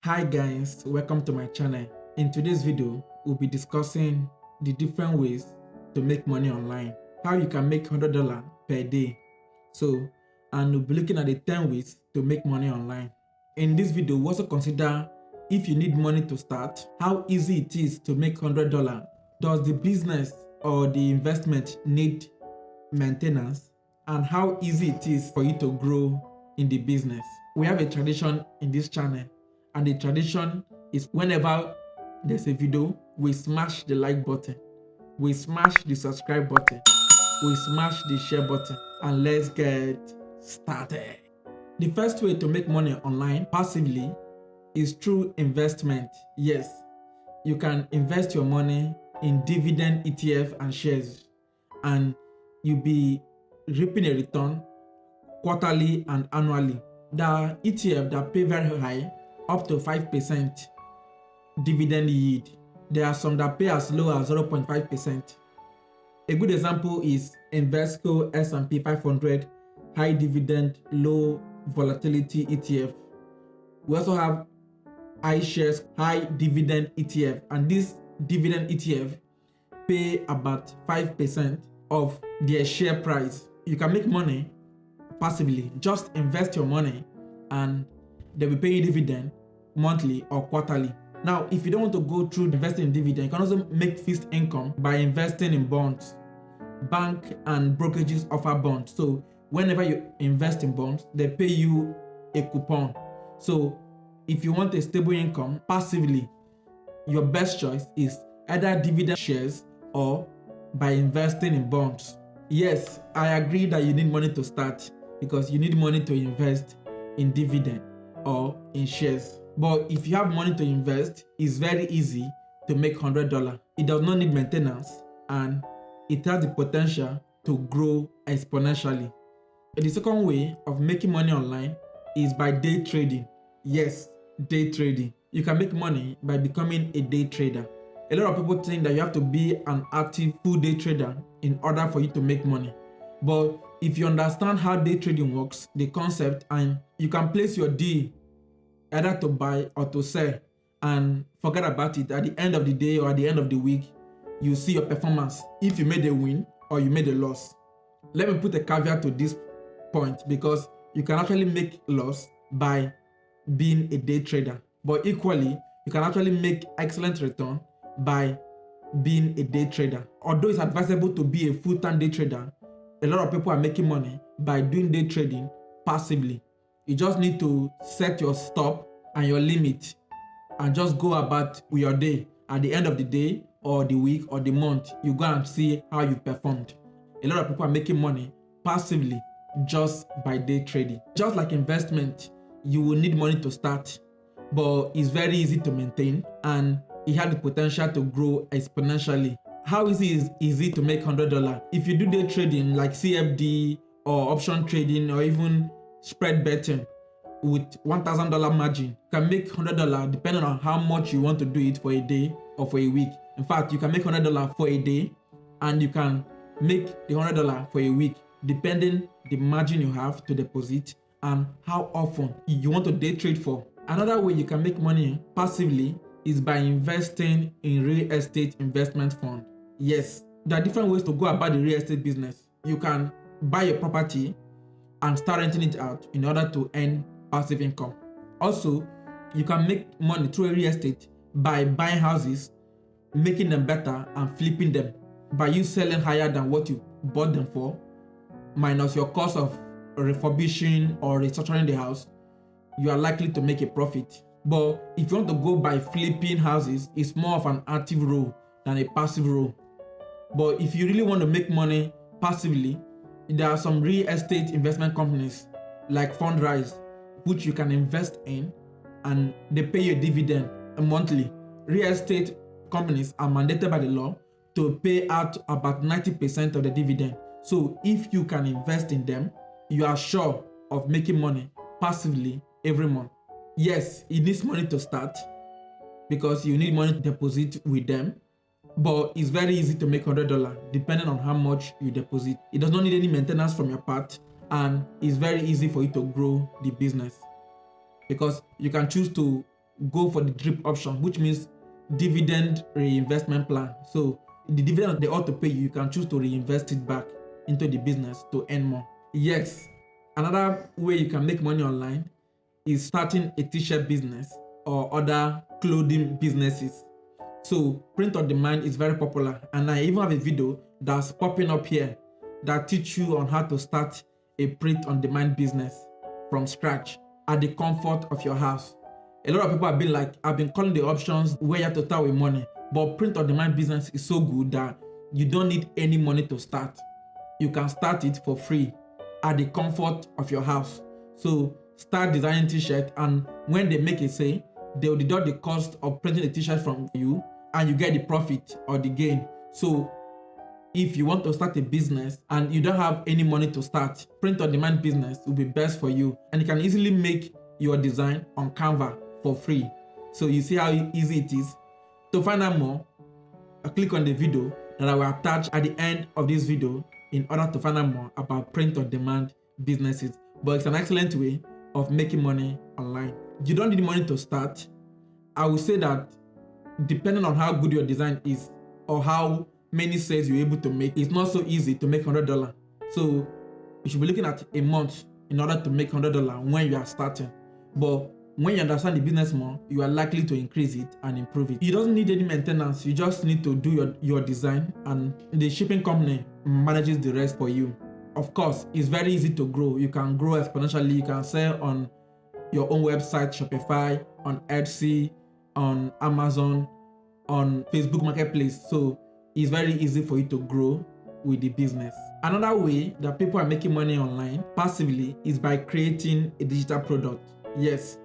Hi guys, welcome to my channel. In today's video, we'll be discussing the different ways to make money online. How you can make $100 per day. And we'll be looking at the 10 ways to make money online. In this video, we'll also consider if you need money to start, how easy it is to make $100. Does the business or the investment need maintenance? And how easy it is for you to grow in the business. We have a tradition in this channel, and the tradition is whenever there's a video, we smash the like button, we smash the subscribe button, we smash the share button, and let's get started. The first way to make money online passively is through investment. Yes, you can invest your money in dividend ETF and shares, and you'll be reaping a return quarterly and annually. The ETF that pay very high, up to 5% dividend yield. There are some that pay as low as 0.5%. A good example is Invesco S&P 500 high dividend, low volatility ETF. We also have iShares high dividend ETF, and this dividend ETF pay about 5% of their share price. You can make money passively. Just invest your money and they will pay you dividend monthly or quarterly. Now, if you don't want to go through investing in dividend, you can also make fixed income by investing in bonds. Bank and brokerages offer bonds. So whenever you invest in bonds, they pay you a coupon. So if you want a stable income passively, your best choice is either dividend shares or by investing in bonds. Yes, I agree that you need money to start because you need money to invest in dividend or in shares. But if you have money to invest, it's very easy to make $100. It does not need maintenance and it has the potential to grow exponentially. The second way of making money online is by day trading. Yes, day trading. You can make money by becoming a day trader. A lot of people think that you have to be an active full day trader in order for you to make money. But if you understand how day trading works, the concept, and you can place your deal either to buy or to sell and forget about it. At the end of the day or at the end of the week, you see your performance, if you made a win or you made a loss. Let me put a caveat to this point because you can actually make loss by being a day trader, but equally you can actually make excellent return by being a day trader. Although it's advisable to be a full-time day trader, a lot of people are making money by doing day trading passively. You just need to set your stop and your limit and just go about with your day. At the end of the day or the week or the month, you go and see how you performed. A lot of people are making money passively just by day trading. Just like investment, you will need money to start, but it's very easy to maintain and it has the potential to grow exponentially. How easy is it to make $100? If you do day trading like CFD or option trading or even spread betting with $1,000 margin, you can make $100 depending on how much you want to do it for a day or for a week. In fact, you can make $100 for a day and you can make the $100 for a week depending the margin you have to deposit and how often you want to day trade for. Another way you can make money passively is by investing in real estate investment fund. Yes, there are different ways to go about the real estate business. You can buy a property and start renting it out in order to earn passive income. Also, you can make money through real estate by buying houses, making them better and flipping them. By you selling higher than what you bought them for, minus your cost of refurbishing or restructuring the house, you are likely to make a profit. But if you want to go by flipping houses, it's more of an active role than a passive role. But if you really want to make money passively, there are some real estate investment companies like Fundrise, which you can invest in and they pay you a dividend monthly. Real estate companies are mandated by the law to pay out about 90% of the dividend. So if you can invest in them, you are sure of making money passively every month. Yes, it needs money to start because you need money to deposit with them, but it's very easy to make $100 depending on how much you deposit. It does not need any maintenance from your part and it's very easy for you to grow the business because you can choose to go for the drip option, which means dividend reinvestment plan. So the dividend they ought to pay you, you can choose to reinvest it back into the business to earn more. Yes, another way you can make money online is starting a t-shirt business or other clothing businesses. So print on demand is very popular, and I even have a video that's popping up here that teach you on how to start a print on demand business from scratch at the comfort of your house. A lot of people have been like, I've been calling the options where you have to start with money, but print on demand business is so good that you don't need any money to start. You can start it for free at the comfort of your house. So start designing t-shirt, and when they make a sale, they'll deduct the cost of printing the t-shirt from you, and you get the profit or the gain. So if you want to start a business and you don't have any money to start, print on demand business will be best for you, and you can easily make your design on Canva for free. So you see how easy it is. To find out more, click on the video that I will attach at the end of this video in order to find out more about print on demand businesses. But it's an excellent way of making money online. You don't need money to start. I will say that depending on how good your design is or how many sales you're able to make, it's not so easy to make $100. So you should be looking at a month in order to make $100 when you are starting. But when you understand the business more, you are likely to increase it and improve it. You don't need any maintenance. You just need to do your design, and the shipping company manages the rest for you. Of course, it's very easy to grow. You can grow exponentially. You can sell on your own website, Shopify, on Etsy, on Amazon, on Facebook Marketplace. So it's very easy for you to grow with the business. Another way that people are making money online passively is by creating a digital product. Yes,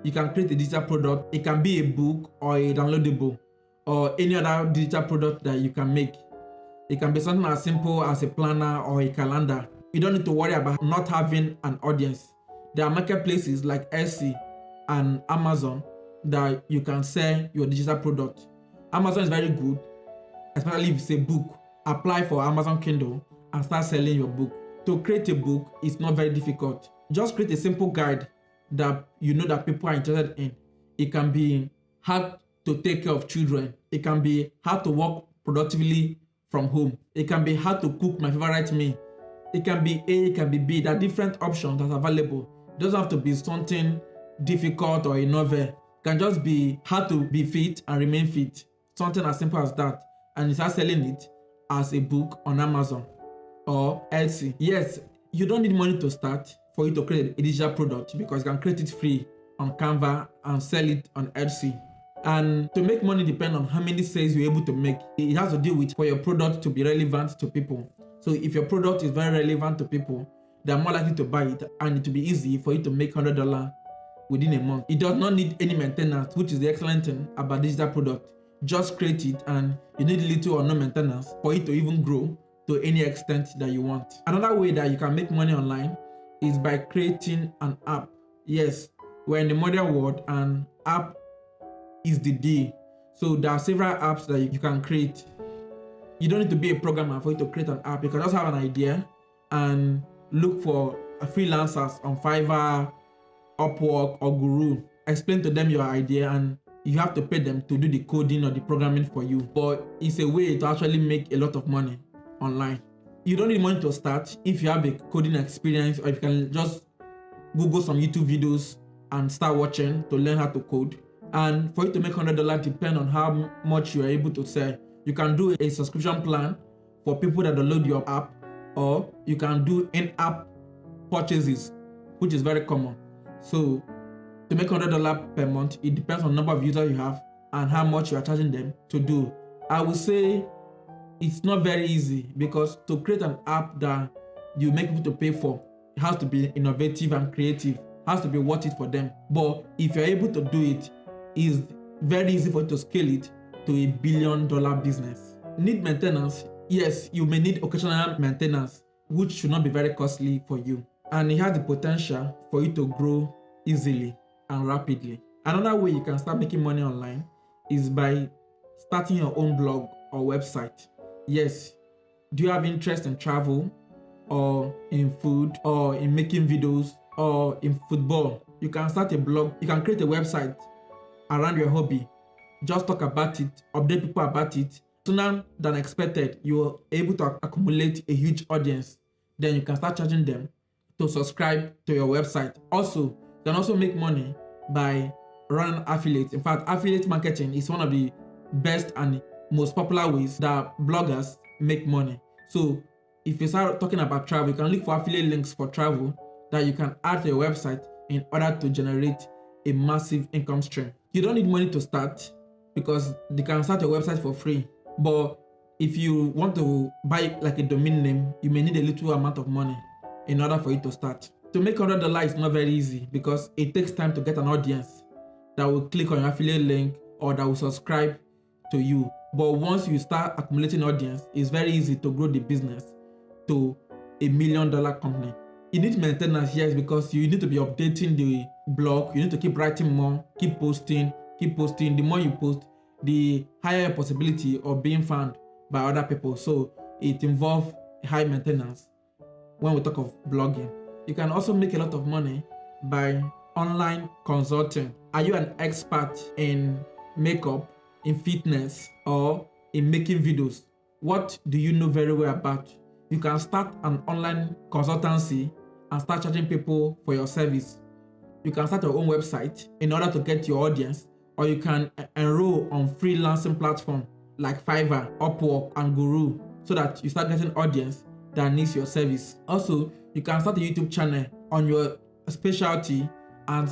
you can create a digital product. It can be a book or a downloadable or any other digital product that you can make. It can be something as simple as a planner or a calendar. You don't need to worry about not having an audience. There are marketplaces like Etsy and Amazon that you can sell your digital product. Amazon is very good, especially if it's a book. Apply for Amazon Kindle and start selling your book. To create a book is not very difficult. Just create a simple guide that you know that people are interested in. It can be how to take care of children. It can be how to work productively from home. It can be how to cook my favorite meal. It can be A, it can be B. There are different options that are available. It doesn't have to be something difficult or a novel. It can just be how to be fit and remain fit. Something as simple as that. And you start selling it as a book on Amazon or Etsy. Yes, you don't need money to start for you to create a digital product, because you can create it free on Canva and sell it on Etsy. And to make money depends on how many sales you're able to make. It has to do with for your product to be relevant to people. So if your product is very relevant to people, they're more likely to buy it, and it will be easy for you to make $100 within a month. It does not need any maintenance, which is the excellent thing about digital product. Just create it, and you need little or no maintenance for it to even grow to any extent that you want. Another way that you can make money online is by creating an app. Yes, we're in the modern world, and app is the deal. So there are several apps that you can create. You don't need to be a programmer for you to create an app. You can just have an idea and look for freelancers on Fiverr, Upwork, or Guru. Explain to them your idea, and you have to pay them to do the coding or the programming for you. But it's a way to actually make a lot of money online. You don't need money to start if you have a coding experience, or if you can just Google some YouTube videos and start watching to learn how to code. And for you to make $100 depend on how much you are able to sell. You can do a subscription plan for people that download your app, or you can do in-app purchases, which is very common. So to make $100 per month, it depends on the number of users you have and how much you are charging them to do. I would say it's not very easy, because to create an app that you make people to pay for, it has to be innovative and creative. It has to be worth it for them. But if you're able to do it, it's very easy for you to scale it to $1 billion business. Need maintenance? Yes, you may need occasional maintenance, which should not be very costly for you. And it has the potential for you to grow easily and rapidly. Another way you can start making money online is by starting your own blog or website. Yes, do you have interest in travel, or in food, or in making videos, or in football? You can start a blog. You can create a website around your hobby. Just talk about it, update people about it. Sooner than expected, you're able to accumulate a huge audience. Then you can start charging them to subscribe to your website. Also, you can also make money by running affiliates. In fact, affiliate marketing is one of the best and most popular ways that bloggers make money. So if you start talking about travel, you can look for affiliate links for travel that you can add to your website in order to generate a massive income stream. You don't need money to start because they can start your website for free. But if you want to buy like a domain name, you may need a little amount of money in order for it to start. To make $100 is not very easy because it takes time to get an audience that will click on your affiliate link or that will subscribe to you. But once you start accumulating audience, it's very easy to grow the business to $1 million company. You need maintenance, yes, because you need to be updating the blog. You need to keep writing more, keep posting. The more you post, the higher possibility of being found by other people. So it involves high maintenance when we talk of blogging. You can also make a lot of money by online consulting. Are you an expert in makeup, in fitness, or in making videos? What do you know very well about? You can start an online consultancy and start charging people for your service. You can start your own website in order to get your audience, or you can enroll on freelancing platforms like Fiverr, Upwork, and Guru so that you start getting audience that needs your service. Also, you can start a YouTube channel on your specialty and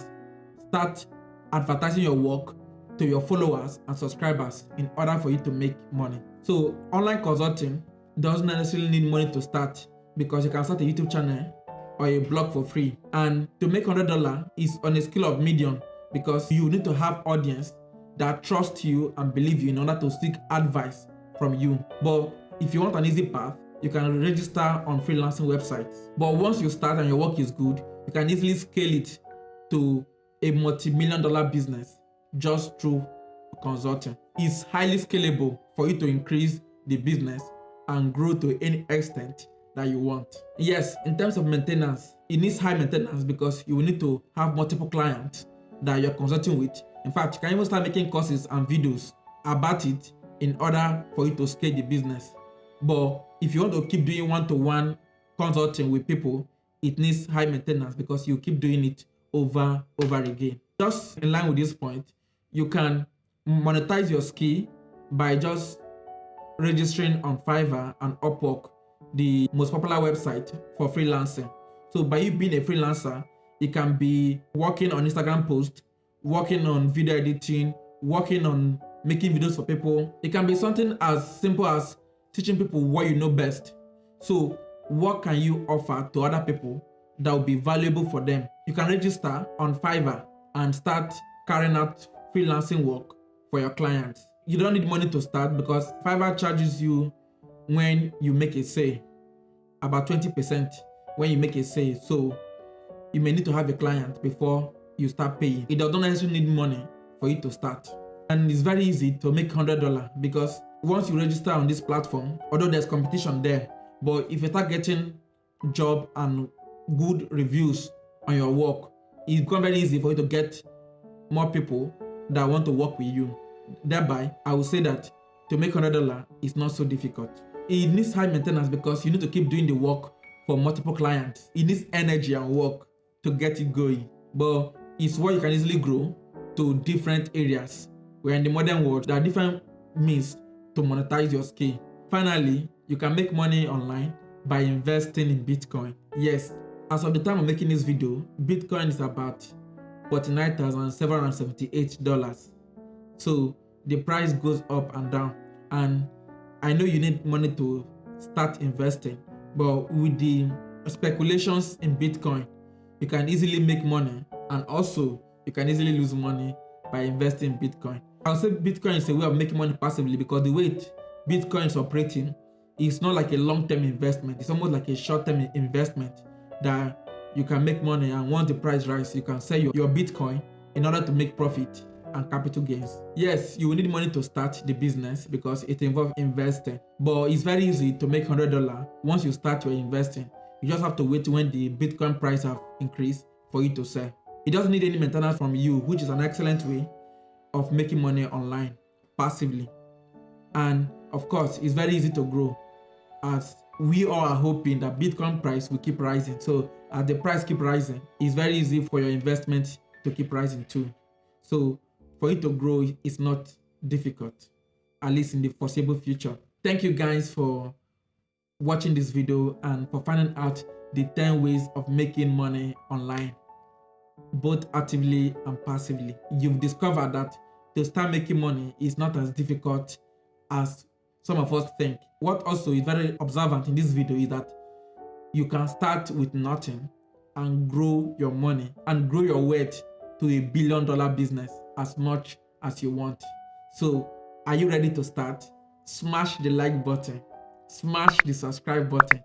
start advertising your work to your followers and subscribers in order for you to make money. So online consulting doesn't necessarily need money to start because you can start a YouTube channel or a blog for free. And to make $100 is on a scale of medium because you need to have audience that trust you and believe you in order to seek advice from you. But if you want an easy path, you can register on freelancing websites. But once you start and your work is good, you can easily scale it to a multi-million-dollar business just through consulting. It's highly scalable for you to increase the business and grow to any extent that you want. Yes, in terms of maintenance, it needs high maintenance because you will need to have multiple clients that you're consulting with. In fact, you can even start making courses and videos about it in order for you to scale the business. But if you want to keep doing one-to-one consulting with people, it needs high maintenance because you keep doing it over again. Just in line with this point, you can monetize your skill by just registering on Fiverr and Upwork, the most popular website for freelancing. So by you being a freelancer, you can be working on Instagram posts, working on video editing, working on making videos for people. It can be something as simple as teaching people what you know best. So what can you offer to other people that will be valuable for them? You can register on Fiverr and start carrying out freelancing work for your clients. You don't need money to start because Fiverr charges you when you make a sale, about 20% when you make a sale. So you may need to have a client before you start paying. It does not necessarily need money for you to start. And it's very easy to make $100 because once you register on this platform, although there's competition there, but if you start getting job and good reviews on your work, it's become very easy for you to get more people that want to work with you. Thereby, I will say that to make $100 is not so difficult. It needs high maintenance because you need to keep doing the work for multiple clients. It needs energy and work to get it going. But it's what you can easily grow to different areas. Where in the modern world, there are different means to monetize your skill. Finally, you can make money online by investing in Bitcoin. Yes, as of the time of making this video, Bitcoin is about $49,778. So the price goes up and down. And I know you need money to start investing, but with the speculations in Bitcoin, you can easily make money, and also you can easily lose money by investing in Bitcoin. I'll say Bitcoin is a way of making money passively because the way Bitcoin is operating is not like a long-term investment. It's almost like a short-term investment that you can make money, and once the price rises, you can sell your Bitcoin in order to make profit and capital gains. Yes, you will need money to start the business because it involves investing, but it's very easy to make $100 once you start your investing. You just have to wait when the Bitcoin price have increased for you to sell. It doesn't need any maintenance from you, which is an excellent way of making money online passively. And of course, it's very easy to grow, as we all are hoping that Bitcoin price will keep rising. So as the price keep rising, it's very easy for your investment to keep rising too. So for it to grow is not difficult, at least in the foreseeable future. Thank you guys for watching this video and for finding out the 10 ways of making money online, both actively and passively. You've discovered that to start making money is not as difficult as some of us think. What also is very observant in this video is that you can start with nothing and grow your money and grow your wealth to $1 billion business as much as you want. So are you ready to start? Smash the like button, smash the subscribe button,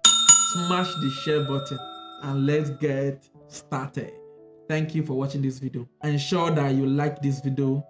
smash the share button, and let's get started. Thank you for watching this video. Ensure that you like this video